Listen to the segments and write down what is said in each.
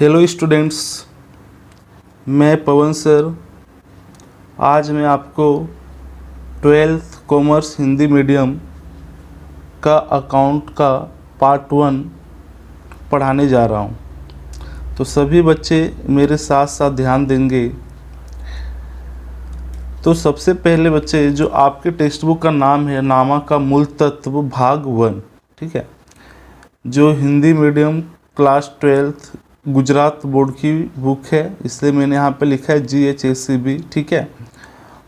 Hello students, मैं पवन sir. आज मैं आपको 12th कॉमर्स हिंदी मीडियम का अकाउंट का पार्ट 1 पढ़ाने जा रहा हूं। तो सभी बच्चे मेरे साथ साथ ध्यान देंगे। तो सबसे पहले बच्चे, जो आपके टेक्स्ट बुक का नाम है नामा का मूल तत्व भाग 1, ठीक है, जो Hindi medium class 12th Gujarat board की बुक है, इसलिए मैंने यहाँ पे लिखा है GHACB, ठीक है।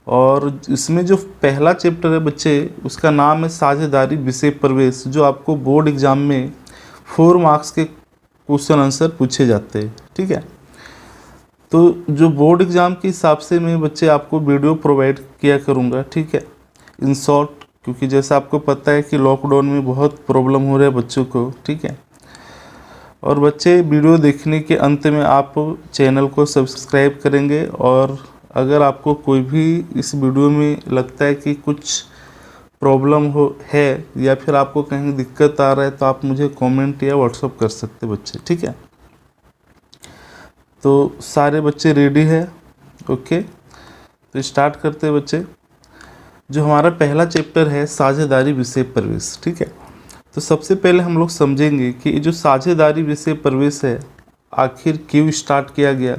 और इसमें जो पहला चैप्टर है बच्चे, उसका नाम है साझेदारी विषय प्रवेश, जो आपको बोर्ड एग्जाम में 4 मार्क्स के क्वेश्चन आंसर पूछे जाते हैं, ठीक है। तो जो बोर्ड एग्ज़ाम के हिसाब से मैं बच्चे आपको वीडियो प्रोवाइड किया करूँगा, ठीक है, इन शॉर्ट, क्योंकि जैसा आपको पता है कि लॉकडाउन में बहुत प्रॉब्लम हो रहा है बच्चों को, ठीक है। और बच्चे, वीडियो देखने के अंत में आप चैनल को सब्सक्राइब करेंगे, और अगर आपको कोई भी इस वीडियो में लगता है कि कुछ प्रॉब्लम है या फिर आपको कहीं दिक्कत आ रहा है, तो आप मुझे कमेंट या व्हाट्सअप कर सकते बच्चे, ठीक है। तो सारे बच्चे रेडी है? ओके, तो स्टार्ट करते हैं बच्चे। जो हमारा पहला चैप्टर है साझेदारी विषय प्रवेश, ठीक है। तो सबसे पहले हम लोग समझेंगे कि जो साझेदारी विषय प्रवेश है, आखिर क्यों स्टार्ट किया गया।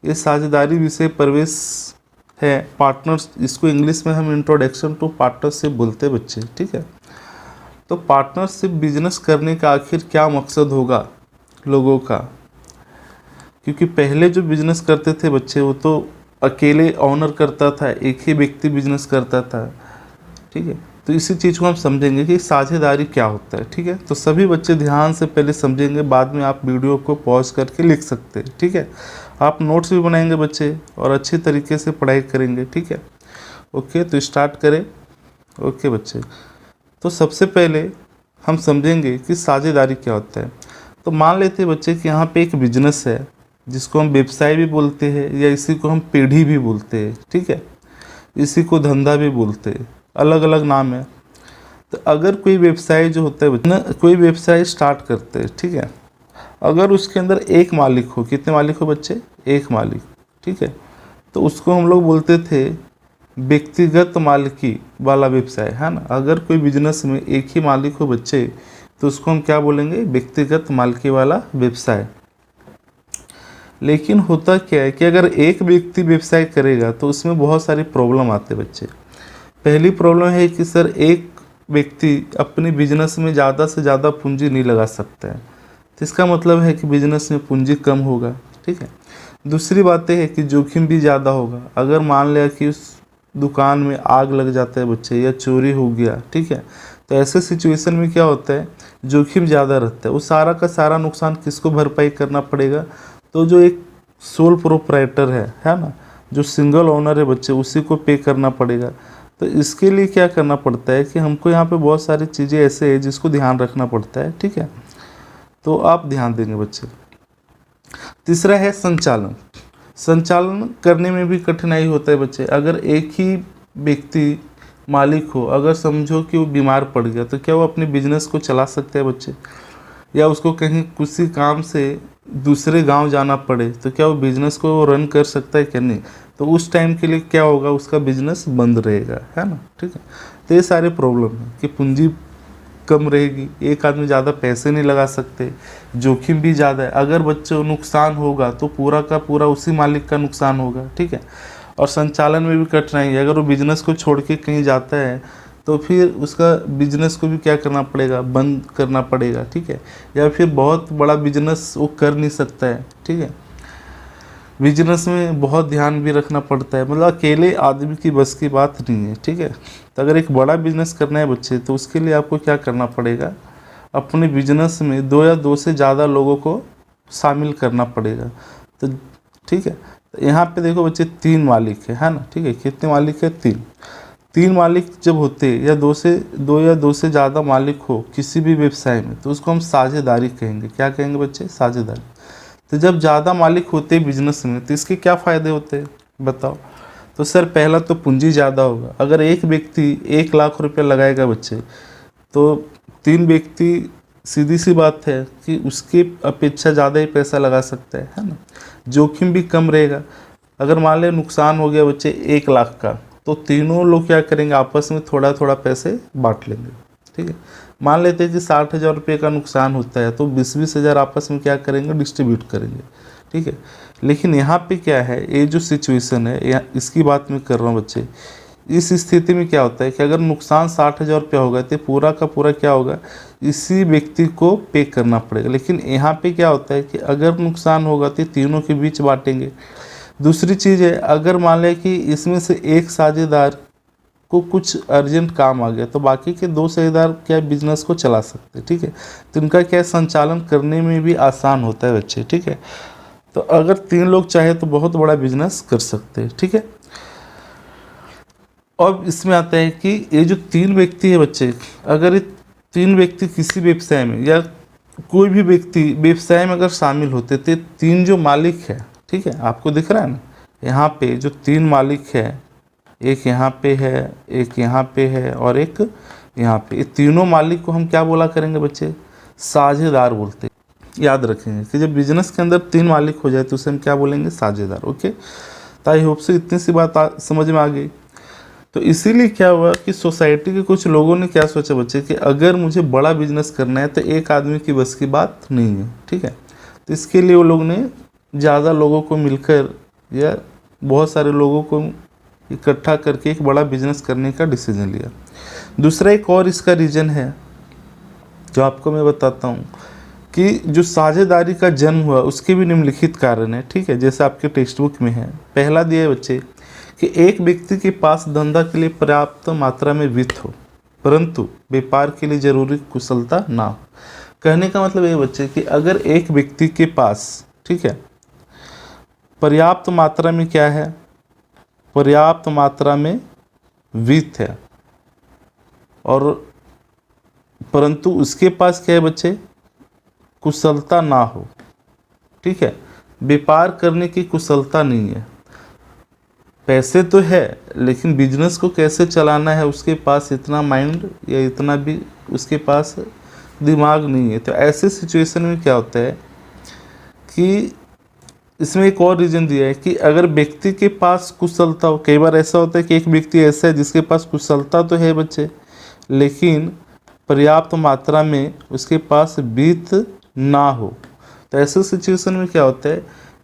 ये साझेदारी विषय प्रवेश है पार्टनर्स, इसको इंग्लिश में हम इंट्रोडक्शन टू पार्टनरशिप बोलते हैं बच्चे, ठीक है। तो पार्टनरशिप बिजनेस करने का आखिर क्या मकसद होगा लोगों का, क्योंकि पहले जो बिजनेस करते थे बच्चे, वो तो अकेले ऑनर करता था, एक ही व्यक्ति बिजनेस करता था, ठीक है। तो इसी चीज़ को हम समझेंगे कि साझेदारी क्या होता है, ठीक है। तो सभी बच्चे ध्यान से पहले समझेंगे, बाद में आप वीडियो को पॉज करके लिख सकते हैं, ठीक है। आप नोट्स भी बनाएंगे बच्चे और अच्छी तरीके से पढ़ाई करेंगे, ठीक है। ओके, तो स्टार्ट करें। ओके बच्चे, तो सबसे पहले हम समझेंगे कि साझेदारी क्या होता है। तो मान लेते हैं बच्चे कि यहाँ पे एक बिजनेस है, जिसको हम व्यवसाय भी बोलते हैं, या इसी को हम पीढ़ी भी बोलते हैं, ठीक है, इसी को धंधा भी बोलते हैं, अलग अलग नाम है। तो अगर कोई व्यवसाय जो होता है बच्चे ना, कोई व्यवसाय स्टार्ट करते हैं, ठीक है, अगर उसके अंदर एक मालिक हो, कितने मालिक हो बच्चे? एक मालिक, ठीक है, तो उसको हम लोग बोलते थे व्यक्तिगत मालिकी वाला व्यवसाय, है ना। अगर कोई बिजनेस में एक ही मालिक हो बच्चे, तो उसको हम क्या बोलेंगे? व्यक्तिगत मालिकी वाला व्यवसाय। लेकिन होता क्या है कि अगर एक व्यक्ति व्यवसाय करेगा तो उसमें बहुत सारी प्रॉब्लम आते हैं बच्चे। पहली प्रॉब्लम है कि सर, एक व्यक्ति अपने बिजनेस में ज़्यादा से ज़्यादा पूंजी नहीं लगा सकता है, तो इसका मतलब है कि बिजनेस में पूंजी कम होगा, ठीक है। दूसरी बात है कि जोखिम भी ज़्यादा होगा। अगर मान लिया कि उस दुकान में आग लग जाता है बच्चे, या चोरी हो गया, ठीक है, तो ऐसे सिचुएशन में क्या होता है? जोखिम ज़्यादा रहता है। वो सारा का सारा नुकसान किसको भरपाई करना पड़ेगा? तो जो एक सोल प्रोप्राइटर है ना, जो सिंगल ओनर है बच्चे, उसी को पे करना पड़ेगा। तो इसके लिए क्या करना पड़ता है कि हमको यहाँ पे बहुत सारी चीज़ें ऐसे हैं जिसको ध्यान रखना पड़ता है, ठीक है। तो आप ध्यान देंगे बच्चे। तीसरा है संचालन। संचालन करने में भी कठिनाई होता है बच्चे। अगर एक ही व्यक्ति मालिक हो, अगर समझो कि वो बीमार पड़ गया, तो क्या वो अपने बिजनेस को चला सकते हैं बच्चे? या उसको कहीं किसी काम से दूसरे गांव जाना पड़े, तो क्या वो बिजनेस को रन कर सकता है क्या? नहीं। तो उस टाइम के लिए क्या होगा? उसका बिजनेस बंद रहेगा, है ना, ठीक है। तो ये सारे प्रॉब्लम है कि पूंजी कम रहेगी, एक आदमी ज़्यादा पैसे नहीं लगा सकते, जोखिम भी ज़्यादा है। अगर बच्चों नुकसान होगा तो पूरा का पूरा उसी मालिक का नुकसान होगा, ठीक है। और संचालन में भी कठिनाई है। अगर वो बिजनेस को छोड़ के कहीं जाता है, तो फिर उसका बिजनेस को भी क्या करना पड़ेगा? बंद करना पड़ेगा, ठीक है। या फिर बहुत बड़ा बिजनेस वो कर नहीं सकता है, ठीक है। बिजनेस में बहुत ध्यान भी रखना पड़ता है, मतलब अकेले आदमी की बस की बात नहीं है, ठीक है। तो अगर एक बड़ा बिजनेस करना है बच्चे, तो उसके लिए आपको क्या करना पड़ेगा? अपने बिजनेस में 2 या 2 से ज़्यादा लोगों को शामिल करना पड़ेगा। तो ठीक है, तो यहाँ पे देखो बच्चे 3 मालिक है ना, ठीक है। कितने मालिक है? 3 मालिक जब होते, या 2 से ज़्यादा मालिक हो किसी भी व्यवसाय में, तो उसको हम साझेदारी कहेंगे। क्या कहेंगे बच्चे? साझेदारी। तो जब ज़्यादा मालिक होते हैं बिजनेस में, तो इसके क्या फ़ायदे होते हैं बताओ? तो सर, पहला तो पूंजी ज़्यादा होगा। अगर एक व्यक्ति 1 लाख रुपया लगाएगा बच्चे, तो 3 व्यक्ति सीधी सी बात है कि उसके अपेक्षा ज़्यादा ही पैसा लगा सकता है ना। जोखिम भी कम रहेगा। अगर मान लें नुकसान हो गया बच्चे 1 लाख का, तो तीनों लोग क्या करेंगे, आपस में थोड़ा थोड़ा पैसे बांट लेंगे। ठीक है, मान लेते हैं कि 60,000 रुपये का नुकसान होता है, तो 20-20 हज़ार आपस में क्या करेंगे, डिस्ट्रीब्यूट करेंगे। ठीक है, लेकिन यहाँ पे क्या है, ये जो सिचुएशन है इसकी बात मैं कर रहा हूँ बच्चे। इस स्थिति में क्या होता है कि अगर नुकसान 60,000 रुपया होगा तो पूरा का पूरा क्या होगा, इसी व्यक्ति को पे करना पड़ेगा। लेकिन यहाँ पे क्या होता है कि अगर नुकसान होगा तो तीनों के बीच बांटेंगे। दूसरी चीज़ है, अगर मान लें कि इसमें से एक साझेदार को कुछ अर्जेंट काम आ गया, तो बाकी के 2 साझेदार क्या बिजनेस को चला सकते हैं। ठीक है, तो इनका क्या संचालन करने में भी आसान होता है बच्चे। ठीक है, तो अगर 3 लोग चाहे तो बहुत बड़ा बिजनेस कर सकते हैं। ठीक है, अब इसमें आता है कि ये जो 3 व्यक्ति है बच्चे, अगर ये 3 व्यक्ति किसी व्यवसाय में या कोई भी व्यक्ति व्यवसाय में अगर शामिल होते थे, 3 जो मालिक है, ठीक है, आपको दिख रहा है ना, यहाँ पे जो 3 मालिक है, एक यहाँ पे है, एक यहाँ पे है और एक यहाँ पे, ये तीनों मालिक को हम क्या बोला करेंगे बच्चे, साझेदार बोलते हैं। याद रखेंगे कि जब बिजनेस के अंदर 3 मालिक हो जाए तो उसे हम क्या बोलेंगे, साझेदार। ओके, तो आई होप से इतनी सी बात समझ में आ गई। तो इसीलिए क्या हुआ कि सोसाइटी के कुछ लोगों ने क्या सोचा बच्चे कि अगर मुझे बड़ा बिजनेस करना है तो एक आदमी की बस की बात नहीं है। ठीक है, तो इसके लिए वो लोग ने ज़्यादा लोगों को मिलकर या बहुत सारे लोगों को इकट्ठा करके एक बड़ा बिजनेस करने का डिसीजन लिया। दूसरा एक और इसका रीज़न है जो आपको मैं बताता हूँ कि जो साझेदारी का जन्म हुआ उसके भी निम्नलिखित कारण है। ठीक है, जैसे आपके टेक्स्ट बुक में है, पहला दिया है बच्चे कि एक व्यक्ति के पास धंधा के लिए पर्याप्त मात्रा में वित्त हो, परंतु व्यापार के लिए जरूरी कुशलता ना हो। कहने का मतलब ये बच्चे कि अगर एक व्यक्ति के पास, ठीक है, पर्याप्त मात्रा में क्या है, पर्याप्त मात्रा में वित्त है, और परंतु उसके पास क्या है बच्चे, कुशलता ना हो। ठीक है, व्यापार करने की कुशलता नहीं है, पैसे तो है लेकिन बिजनेस को कैसे चलाना है उसके पास इतना माइंड या इतना भी उसके पास दिमाग नहीं है। तो ऐसे सिचुएशन में क्या होता है कि इसमें एक और रीज़न दिया है कि अगर व्यक्ति के पास कुशलता हो, कई बार ऐसा होता है कि एक व्यक्ति ऐसा है जिसके पास कुशलता तो है बच्चे, लेकिन पर्याप्त मात्रा में उसके पास वित्त ना हो। तो ऐसे सिचुएशन में क्या होता है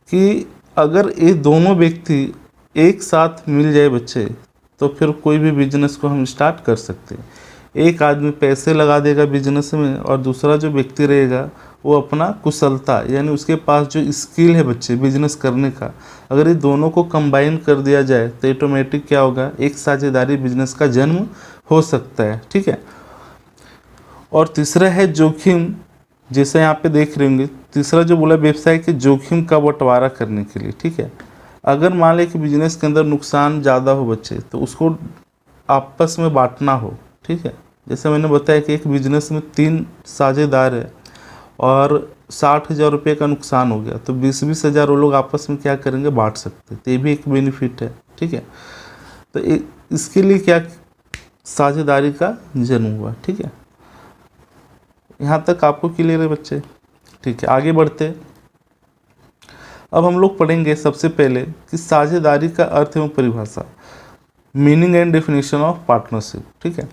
कि अगर ये दोनों व्यक्ति एक साथ मिल जाए बच्चे, तो फिर कोई भी बिजनेस को हम स्टार्ट कर सकते हैं। एक आदमी पैसे लगा देगा बिजनेस में और दूसरा जो व्यक्ति रहेगा वो अपना कुशलता, यानी उसके पास जो स्किल है बच्चे बिजनेस करने का, अगर ये दोनों को कंबाइन कर दिया जाए तो ऑटोमेटिक क्या होगा, एक साझेदारी बिजनेस का जन्म हो सकता है। ठीक है, और तीसरा है जोखिम, जैसे यहाँ पे देख रहे होंगे, तीसरा जो बोला व्यवसाय के जोखिम का बंटवारा करने के लिए। ठीक है, अगर मान लें कि बिजनेस के अंदर नुकसान ज़्यादा हो बच्चे, तो उसको आपस में बांटना हो। ठीक है, जैसे मैंने बताया कि एक बिजनेस में 3 साझेदार है और 60,000 रुपये का नुकसान हो गया, तो 20-20 हज़ार वो लोग आपस में क्या करेंगे, बांट सकते हैं। तो ये भी एक बेनिफिट है। ठीक है, तो इसके लिए क्या साझेदारी का जन्म हुआ। ठीक है, यहाँ तक आपको क्लियर है बच्चे। ठीक है, आगे बढ़ते। अब हम लोग पढ़ेंगे सबसे पहले कि साझेदारी का अर्थ एवं परिभाषा, meaning and definition of partnership. ठीक है,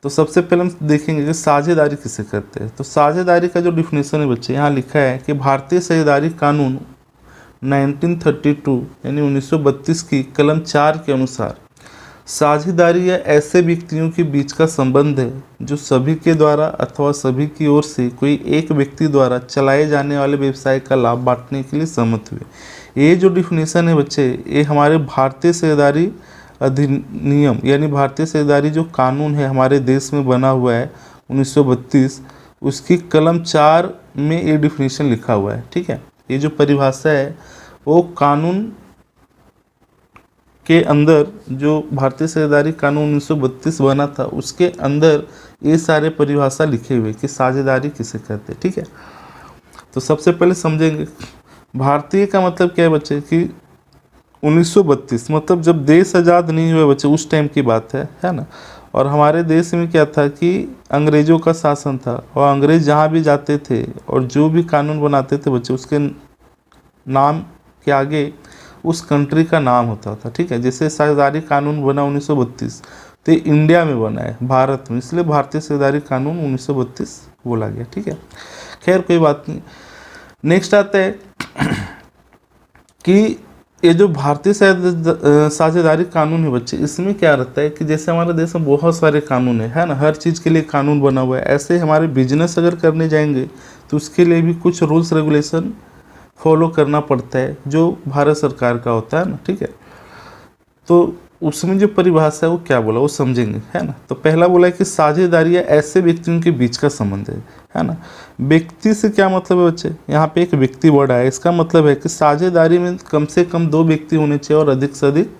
तो सबसे पहले हम देखेंगे कि साझेदारी किसे कहते हैं। तो साझेदारी का जो डिफिनेशन है बच्चे, यहाँ लिखा है कि भारतीय साझेदारी कानून 1932 यानी 1932 की कलम 4 के अनुसार साझेदारी या ऐसे व्यक्तियों के बीच का संबंध है जो सभी के द्वारा अथवा सभी की ओर से कोई एक व्यक्ति द्वारा चलाए जाने वाले व्यवसाय का लाभ बांटने के लिए सहमत हुए। ये जो डिफिनेशन है बच्चे, ये हमारे भारतीय साझेदारी अधिनियम यानी भारतीय साझेदारी जो कानून है हमारे देश में बना हुआ है 1932, उसकी कलम 4 में ये डिफिनेशन लिखा हुआ है। ठीक है, ये जो परिभाषा है वो कानून के अंदर, जो भारतीय साझेदारी कानून 1932 बना था उसके अंदर ये सारे परिभाषा लिखे हुए कि साझेदारी किसे कहते हैं। ठीक है, तो सबसे पहले समझेंगे भारतीय का मतलब क्या है बच्चे कि 1932 मतलब जब देश आज़ाद नहीं हुए बच्चे, उस टाइम की बात है ना। और हमारे देश में क्या था कि अंग्रेज़ों का शासन था, और अंग्रेज़ जहाँ भी जाते थे और जो भी कानून बनाते थे बच्चे, उसके नाम के आगे उस कंट्री का नाम होता था। ठीक है, जैसे साझेदारी कानून बना 1932, तो ये इंडिया में बना है, भारत में, इसलिए भारतीय साझेदारी कानून 1932 बोला गया। ठीक है, खैर कोई बात नहीं। नेक्स्ट आता है कि ये जो भारतीय साझेदारी कानून है बच्चे, इसमें क्या रहता है कि जैसे हमारे देश में बहुत सारे कानून है ना, हर चीज़ के लिए कानून बना हुआ है। ऐसे हमारे बिजनेस अगर करने जाएंगे तो उसके लिए भी कुछ रूल्स रेगुलेशन फॉलो करना पड़ता है जो भारत सरकार का होता है ना। ठीक है, तो उसमें जो परिभाषा है वो क्या बोला वो समझेंगे, है ना। तो पहला बोला है कि साझेदारी ऐसे व्यक्तियों के बीच का संबंध है ना। व्यक्ति से क्या मतलब है बच्चे, यहाँ पे एक व्यक्ति वर्ड आया, इसका मतलब है कि साझेदारी में कम से कम 2 व्यक्ति होने चाहिए और अधिक से अधिक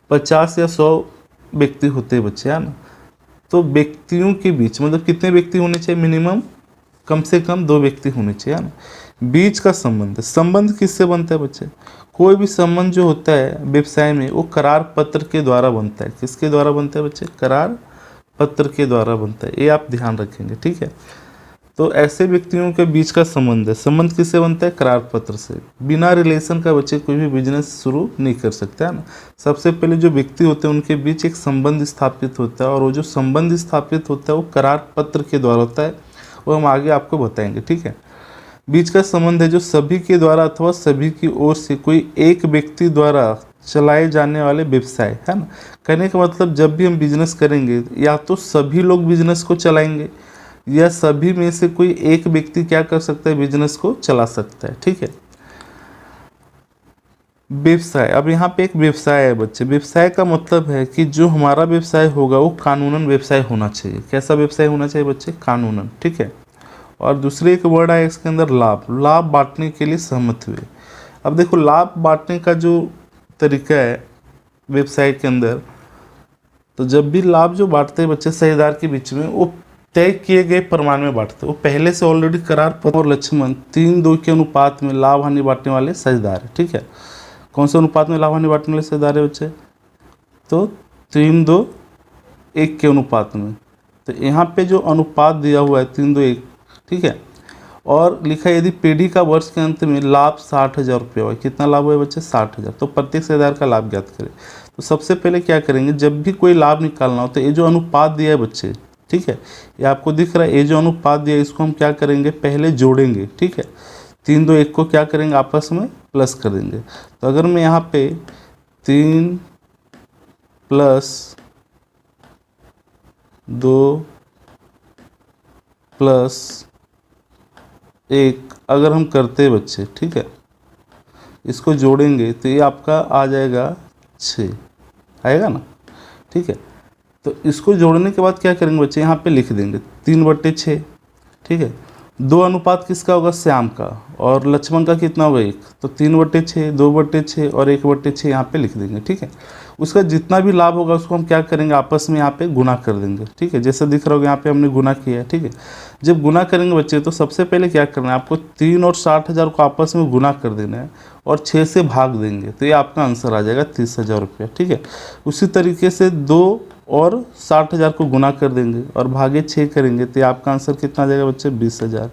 50 या 100 व्यक्ति होते हैं बच्चे, है ना। तो व्यक्तियों के बीच मतलब कितने व्यक्ति होने चाहिए, मिनिमम कम से कम 2 व्यक्ति होने चाहिए, है ना। बीच का संबंध, संबंध किससे बनता है बच्चे, कोई भी संबंध जो होता है व्यवसाय में वो करार पत्र के द्वारा बनता है। किसके द्वारा बनता है बच्चे, करार पत्र के द्वारा बनता है, ये आप ध्यान रखेंगे। ठीक है, तो ऐसे व्यक्तियों के बीच का संबंध है, संबंध किससे बनता है, करार पत्र से। बिना रिलेशन का बच्चे कोई भी बिजनेस शुरू नहीं कर सकते, है ना। सबसे पहले जो व्यक्ति होते हैं उनके बीच एक संबंध स्थापित होता है, और वो जो संबंध स्थापित होता है वो करार पत्र के द्वारा होता है, वो हम आगे आपको बताएंगे। ठीक है, बीच का संबंध है जो सभी के द्वारा अथवा सभी की ओर से कोई एक व्यक्ति द्वारा चलाए जाने वाले व्यवसाय, है ना। कहने का मतलब जब भी हम बिजनेस करेंगे या तो सभी लोग बिजनेस को चलाएंगे या सभी में से कोई एक व्यक्ति क्या कर सकता है, बिजनेस को चला सकता है। ठीक है, व्यवसाय, अब यहाँ पे एक व्यवसाय है बच्चे, व्यवसाय का मतलब है कि जो हमारा व्यवसाय होगा वो कानूनन व्यवसाय होना चाहिए। कैसा व्यवसाय होना चाहिए बच्चे, कानूनन। ठीक है, और दूसरे एक वर्ड आया इसके अंदर लाभ, लाभ बांटने के लिए सहमत हुए। अब देखो लाभ बांटने का जो तरीका है व्यवसाय के अंदर, तो जब भी लाभ जो बांटते हैं बच्चे साझेदार के बीच में, वो तय किए गए परिमाण में बांटते हैं। वो पहले से ऑलरेडी करार पत्र और लक्ष्मण 3-2 के अनुपात में लाभ हानि बांटने वाले साझेदार है। ठीक है, कौन से अनुपात में लाभ हानि बांटने वाले साझेदार है बच्चे, तो 3-2-1 के अनुपात में। तो यहाँ पे जो अनुपात दिया हुआ है 3-2-1, ठीक है, और लिखा है यदि पेढ़ी का वर्ष के अंत में लाभ 60,000 रुपये हुआ। कितना लाभ हुआ बच्चे, 60,000। तो प्रत्येक साझेदार का लाभ ज्ञात करें। तो सबसे पहले क्या करेंगे, जब भी कोई लाभ निकालना हो तो ये जो अनुपात दिया है बच्चे, ठीक है, ये आपको दिख रहा है, ये जो अनुपात दिया है इसको हम क्या करेंगे, पहले जोड़ेंगे। ठीक है, 3-2-1 को क्या करेंगे, आपस में प्लस कर देंगे। तो अगर मैं यहाँ पे 3 + 2 + 1 अगर हम करते हैं बच्चे, ठीक है, इसको जोड़ेंगे तो ये आपका आ जाएगा 6, आएगा ना। ठीक है, तो इसको जोड़ने के बाद क्या करेंगे बच्चे, यहाँ पे लिख देंगे 3/6। ठीक है, 2 अनुपात किसका होगा, श्याम का, और लक्ष्मण का कितना होगा 1। तो 3/6, 2/6 और 1/6 यहाँ पे लिख देंगे। ठीक है, उसका जितना भी लाभ होगा उसको हम क्या करेंगे, आपस में यहाँ पे गुना कर देंगे। ठीक है, जैसे दिख रहा होगा यहाँ पे हमने गुना किया है। ठीक है, जब गुना करेंगे बच्चे तो सबसे पहले क्या करना है, आपको 3 और 60,000 को आपस में गुना कर देना है और 6 से भाग देंगे, तो ये आपका आंसर आ जाएगा 30,000 रुपये। ठीक है, उसी तरीके से 2 और 60,000 को गुना कर देंगे और भागे 6 करेंगे, तो ये आपका आंसर कितना आ जाएगा बच्चे, 20,000।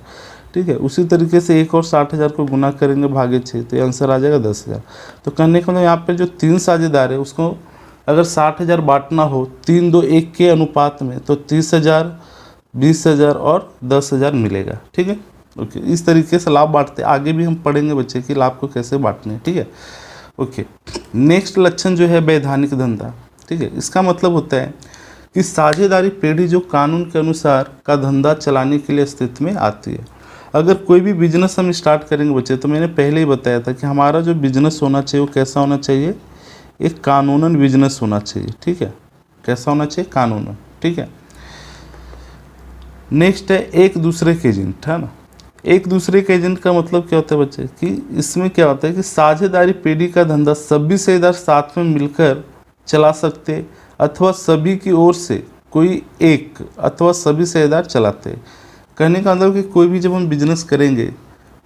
ठीक है, उसी तरीके से 1 और 60,000 को गुना करेंगे भागे 6, तो ये आंसर आ जाएगा 10,000। तो करने का मतलब यहाँ पे जो 3 साझेदार है उसको अगर 60,000 बांटना हो 3-2-1 के अनुपात में, तो 30,000, 20,000 और 10,000 मिलेगा। ठीक है, ओके, इस तरीके से लाभ बांटते, आगे भी हम पढ़ेंगे बच्चे कि लाभ को कैसे बांटने हैं। ठीक है, ओके। नेक्स्ट लक्षण जो है वैधानिक धंधा। ठीक है, इसका मतलब होता है कि साझेदारी पेढ़ी जो कानून के अनुसार का धंधा चलाने के लिए अस्तित्व में आती है। अगर कोई भी बिजनेस हम स्टार्ट करेंगे बच्चे, तो मैंने पहले ही बताया था कि हमारा जो बिजनेस होना चाहिए वो कैसा होना चाहिए, एक कानूनन बिजनेस होना चाहिए। ठीक है, कैसा होना चाहिए, कानूनन। ठीक है, नेक्स्ट है एक दूसरे के एजेंट, है ना। एक दूसरे के एजेंट का मतलब क्या होता है बच्चे, कि इसमें क्या होता है कि साझेदारी पेढ़ी का धंधा सभी साझेदार साथ में मिलकर चला सकते, अथवा सभी की ओर से कोई एक अथवा सभी साझेदार चलाते। कहने का मतलब कि कोई भी जब हम बिजनेस करेंगे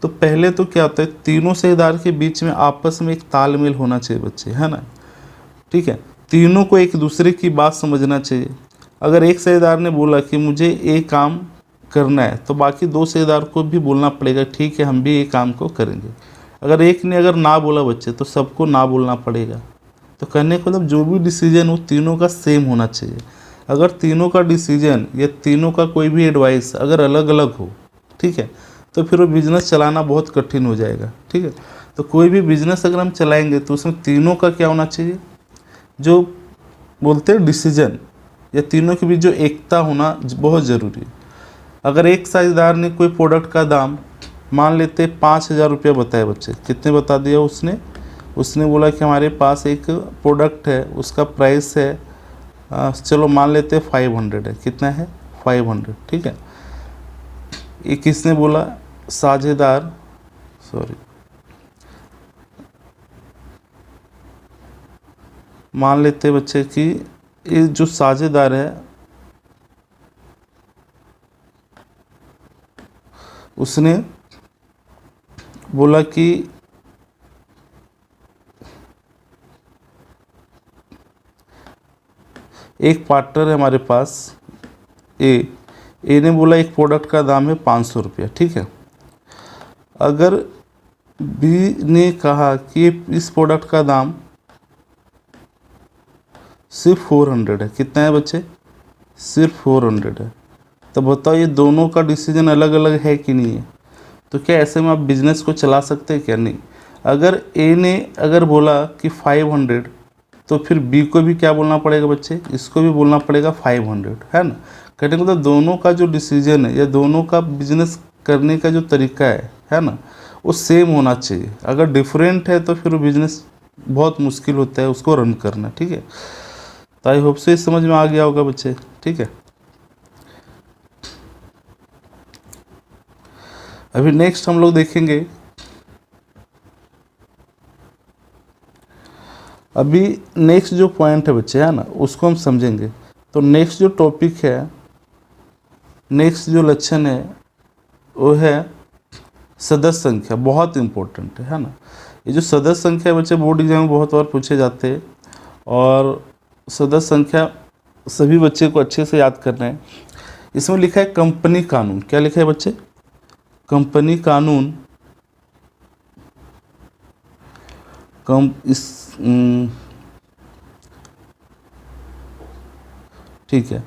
तो पहले तो क्या होता है, तीनों साझेदार के बीच में आपस में एक तालमेल होना चाहिए बच्चे, है ना। ठीक है, तीनों को एक दूसरे की बात समझना चाहिए, अगर एक साझेदार ने बोला कि मुझे ये काम करना है, तो बाकी 2 साझेदार को भी बोलना पड़ेगा ठीक है हम भी ये काम को करेंगे। अगर एक ने अगर ना बोला बच्चे, तो सबको ना बोलना पड़ेगा। तो कहने का मतलब जो भी डिसीजन वो तीनों का सेम होना चाहिए। अगर तीनों का डिसीजन या तीनों का कोई भी एडवाइस अगर अलग अलग हो, ठीक है, तो फिर वो बिज़नेस चलाना बहुत कठिन हो जाएगा। ठीक है, तो कोई भी बिज़नेस अगर हम चलाएंगे तो उसमें तीनों का क्या होना चाहिए, जो बोलते हैं डिसीजन, या तीनों के बीच जो एकता होना बहुत ज़रूरी है। अगर एक साझेदार ने कोई प्रोडक्ट का दाम मान लेते 5,000 रुपया बताया बच्चे, कितने बता दिया उसने बोला कि हमारे पास एक प्रोडक्ट है उसका प्राइस है चलो मान लेते 500 है। कितना है? 500। ठीक है, ये किसने बोला? साझेदार, सॉरी, मान लेते बच्चे कि ये जो साझेदार है उसने बोला कि एक पार्टनर है हमारे पास ए ने बोला एक प्रोडक्ट का दाम है 500 रुपया। ठीक है, अगर बी ने कहा कि इस प्रोडक्ट का दाम सिर्फ 400 है। कितना है बच्चे? सिर्फ 400 है। तो बताओ ये दोनों का डिसीजन अलग अलग है कि नहीं है? तो क्या ऐसे में आप बिजनेस को चला सकते हैं क्या? नहीं। अगर ए ने अगर बोला कि 500, तो फिर बी को भी क्या बोलना पड़ेगा बच्चे? इसको भी बोलना पड़ेगा 500, है ना। कहने का मतलब दोनों का जो डिसीजन है या दोनों का बिजनेस करने का जो तरीका है ना, वो सेम होना चाहिए। अगर डिफरेंट है तो फिर वो बिजनेस बहुत मुश्किल होता है उसको रन करना। ठीक है, तो आई होप से इस समझ में आ गया होगा बच्चे। ठीक है, अभी नेक्स्ट हम लोग देखेंगे, अभी नेक्स्ट जो पॉइंट है बच्चे, है ना, उसको हम समझेंगे। तो नेक्स्ट जो टॉपिक है, नेक्स्ट जो लक्षण है वो है सदस्य संख्या। बहुत इंपॉर्टेंट है ना। ये जो सदस्य संख्या है बच्चे बोर्ड एग्जाम में बहुत बार पूछे जाते हैं, और सदस्य संख्या सभी बच्चे को अच्छे से याद करना है। इसमें लिखा है कंपनी कानून। क्या लिखा है बच्चे? कंपनी कानून। ठीक है,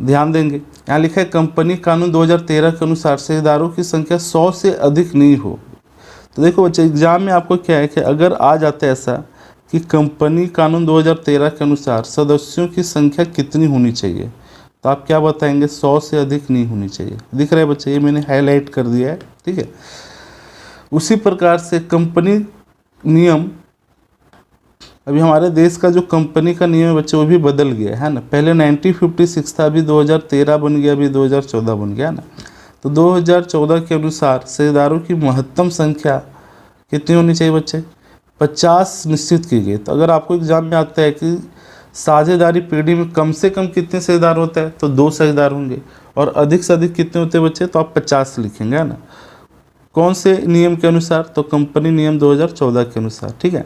ध्यान देंगे। यहाँ लिखा है कंपनी कानून 2013 के अनुसार साझेदारों की संख्या 100 से अधिक नहीं हो। तो देखो बच्चे एग्जाम में आपको क्या है कि अगर आ जाता है ऐसा कि कंपनी कानून 2013 के अनुसार सदस्यों की संख्या कितनी होनी चाहिए, तो आप क्या बताएंगे? 100 से अधिक नहीं होनी चाहिए। दिख रहा है बच्चे? ये मैंने हाईलाइट कर दिया है। ठीक है, उसी प्रकार से कंपनी नियम, अभी हमारे देश का जो कंपनी का नियम है बच्चे वो भी बदल गया है ना। पहले 1956 था, अभी 2013 बन गया, अभी 2014 बन गया ना। तो 2014 के अनुसार साझेदारों की महत्तम संख्या कितनी होनी चाहिए बच्चे? 50 निश्चित की गई। तो अगर आपको एग्जाम में आता है कि साझेदारी पीढ़ी में कम से कम कितने साझेदार होते हैं, तो 2 साझेदार होंगे, और अधिक से अधिक कितने होते हैं बच्चे? तो आप 50 लिखेंगे, है ना। कौन से नियम के अनुसार? तो कंपनी नियम 2014 के अनुसार। ठीक है,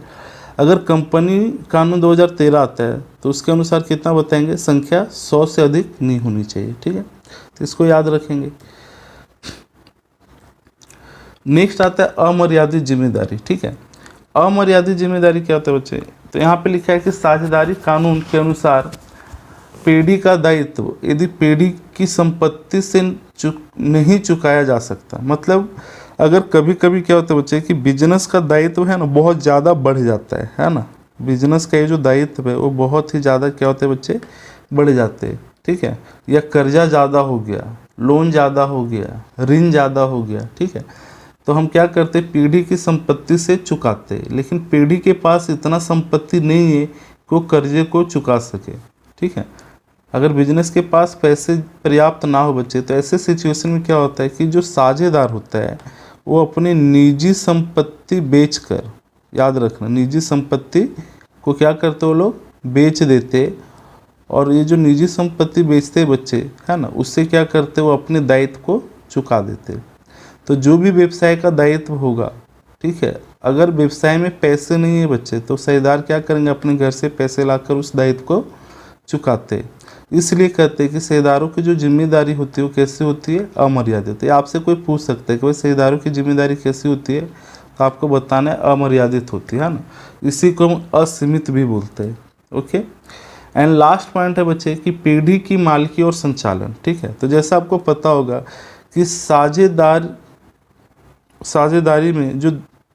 अगर कंपनी कानून 2013 आता है तो उसके अनुसार कितना बताएंगे? संख्या 100 से अधिक नहीं होनी चाहिए। ठीक है, तो इसको याद रखेंगे। नेक्स्ट आता है अमर्यादित जिम्मेदारी। ठीक है, अमर्यादित जिम्मेदारी क्या होता है बच्चे? तो यहाँ पे लिखा है कि साझेदारी कानून के अनुसार पीढ़ी का दायित्व यदि पीढ़ी की संपत्ति से नहीं चुकाया जा सकता। मतलब अगर कभी कभी क्या होता है बच्चे कि बिजनेस का दायित्व है ना बहुत ज़्यादा बढ़ जाता है ना। बिजनेस का ये जो दायित्व है वो बहुत ही ज़्यादा क्या होते हैं बच्चे? बढ़ जाते हैं। ठीक है, या कर्जा ज़्यादा हो गया, लोन ज़्यादा हो गया, ऋण ज़्यादा हो गया। ठीक है, तो हम क्या करते? पीढ़ी की संपत्ति से चुकाते हैं, लेकिन पीढ़ी के पास इतना संपत्ति नहीं है कि वो कर्जे को चुका सके। ठीक है, अगर बिजनेस के पास पैसे पर्याप्त ना हो बच्चे, तो ऐसे सिचुएशन में क्या होता है कि जो साझेदार होता है वो अपनी निजी संपत्ति बेचकर, याद रखना, निजी संपत्ति को क्या करते वो लोग? बेच देते। और ये जो निजी संपत्ति बेचते बच्चे, है ना, उससे क्या करते? वो अपने दायित्व को चुका देते। तो जो भी व्यवसाय का दायित्व होगा, ठीक है, अगर व्यवसाय में पैसे नहीं है बच्चे, तो साझेदार क्या करेंगे? अपने घर से पैसे लाकर उस दायित्व को चुकाते। इसलिए कहते हैं कि सेवादारों की जो जिम्मेदारी होती है वो कैसे होती है, अमर्यादित। ये आपसे कोई पूछ सकता है कि भाई सेवादारों की जिम्मेदारी कैसी होती है, तो आपको बताना है अमर्यादित होती है ना। इसी को हम असीमित भी बोलते हैं। ओके, एंड लास्ट पॉइंट है बच्चे कि पीढ़ी की मालिकी और संचालन। ठीक है, तो जैसा आपको पता होगा कि साझेदारी में जो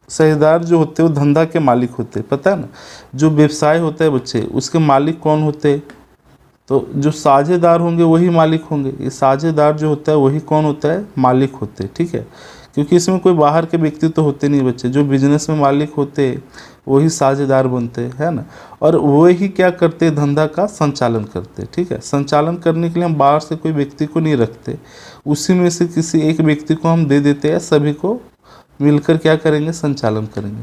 साझेदार जो होते हैं वो धंधा के मालिक होते हैं, पता है ना। जो व्यवसाय होता है बच्चे, उसके मालिक कौन होते हैं, तो जो साझेदार होंगे वही मालिक होंगे। ये साझेदार जो होता है वही कौन होता है, मालिक होते हैं। ठीक है, क्योंकि इसमें कोई बाहर के व्यक्ति तो होते नहीं बच्चे। जो बिजनेस में मालिक होते हैं वही साझेदार बनते हैं, है ना। और वही क्या करते हैं, धंधा का संचालन करते हैं। ठीक है, संचालन करने के लिए हम बाहर से कोई व्यक्ति को नहीं रखते, उसी में से किसी एक व्यक्ति को हम दे देते हैं, सभी को मिलकर क्या करेंगे, संचालन करेंगे।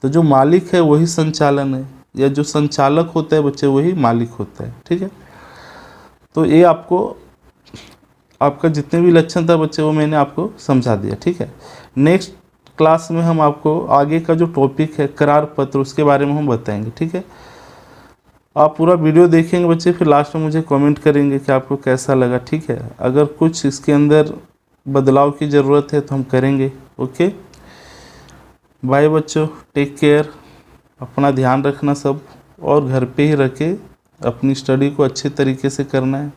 तो जो मालिक है वही संचालन है, या जो संचालक होता है बच्चे वही मालिक होता है। ठीक है, तो ये आपका जितने भी लक्षण था बच्चे वो मैंने आपको समझा दिया। ठीक है, नेक्स्ट क्लास में हम आपको आगे का जो टॉपिक है करार पत्र, उसके बारे में हम बताएंगे। ठीक है, आप पूरा वीडियो देखेंगे बच्चे, फिर लास्ट में मुझे कमेंट करेंगे कि आपको कैसा लगा। ठीक है, अगर कुछ इसके अंदर बदलाव की ज़रूरत है तो हम करेंगे। ओके, बाय बच्चों, टेक केयर, अपना ध्यान रखना सब, और घर पे ही रखे, अपनी स्टडी को अच्छे तरीके से करना है।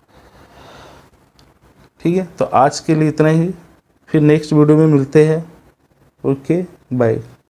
ठीक है, तो आज के लिए इतना ही, फिर नेक्स्ट वीडियो में मिलते हैं। Okay, bye.